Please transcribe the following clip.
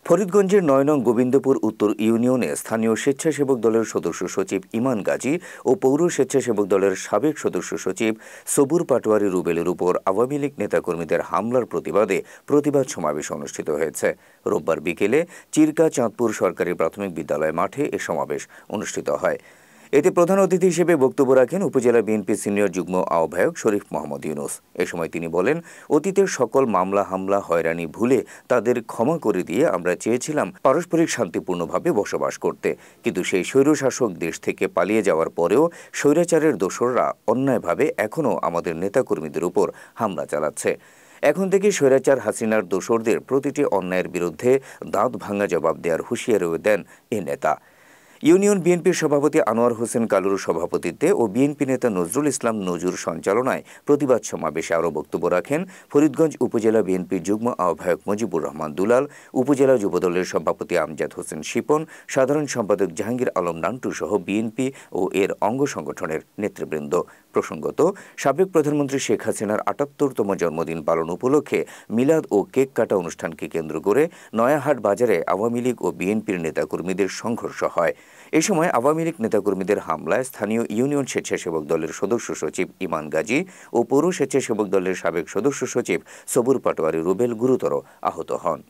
ফরিদগঞ্জের ৯ নং গোবিন্দপুর উত্তর ইউনিয়নে স্থানীয় স্বেচ্ছাসেবক দলের সদস্য সচিব ইমান গাজী ও পৌর স্বেচ্ছাসেবক দলের সাবেক সদস্য সচিব সবুর পাটোয়ারি রুবেলের উপর আওয়ামী লীগ নেতাকর্মীদের হামলার প্রতিবাদে প্রতিবাদ সমাবেশ অনুষ্ঠিত হয়েছে। রোববার বিকেলে চিরকা চাঁদপুর সরকারি প্রাথমিক বিদ্যালয় মাঠে এ সমাবেশ অনুষ্ঠিত হয়। এতে প্রধান অতিথি হিসেবে বক্তব্য রাখেন উপজেলা বিএনপি সিনিয়র যুগ্ম আহ্বায়ক শরীফ মোহাম্মদ ইউনুস। এ সময় তিনি বলেন, অতীতের সকল মামলা হামলা হয়রানি ভুলে তাদের ক্ষমা করে দিয়ে আমরা চেয়েছিলাম পারস্পরিক শান্তিপূর্ণভাবে বসবাস করতে, কিন্তু সেই স্বৈরশাসক দেশ থেকে পালিয়ে যাওয়ার পরেও স্বৈরাচারের দোসররা অন্যায়ভাবে এখনও আমাদের নেতাকর্মীদের উপর হামলা চালাচ্ছে। এখন থেকে স্বৈরাচার হাসিনার দোসরদের প্রতিটি অন্যায়ের বিরুদ্ধে দাঁত ভাঙা জবাব দেওয়ার হুঁশিয়ারিও দেন এ নেতা। ইউনিয়ন বিএনপির সভাপতি আনোয়ার হোসেন কালুর সভাপতিত্বে ও বিএনপি নেতা নজরুল ইসলাম নজুর সঞ্চালনায় প্রতিবাদ সমাবেশে আরও বক্তব্য রাখেন ফরিদগঞ্জ উপজেলা বিএনপির যুগ্ম আহ্বায়ক মুজিবুর রহমান দুলাল, উপজেলা যুবদলের সভাপতি আমজাদ হোসেন শিপন, সাধারণ সম্পাদক জাহাঙ্গীর আলম নান্টু সহ বিএনপি ও এর অঙ্গ সংগঠনের নেতৃবৃন্দ। প্রসঙ্গত, সাবেক প্রধানমন্ত্রী শেখ হাসিনার ৭৮তম জন্মদিন পালন উপলক্ষে মিলাদ ও কেক কাটা অনুষ্ঠানকে কেন্দ্র করে নয়াহাট বাজারে আওয়ামী লীগ ও বিএনপির নেতাকর্মীদের সংঘর্ষ হয়। এ সময় আওয়ামী লীগ নেতাকর্মীদের হামলায় স্থানীয় ইউনিয়ন স্বেচ্ছাসেবক দলের সদস্য সচিব ইমান গাজী ও পৌর স্বেচ্ছাসেবক দলের সাবেক সদস্য সচিব সবুর পাটোয়ারি রুবেল গুরুতর আহত হন।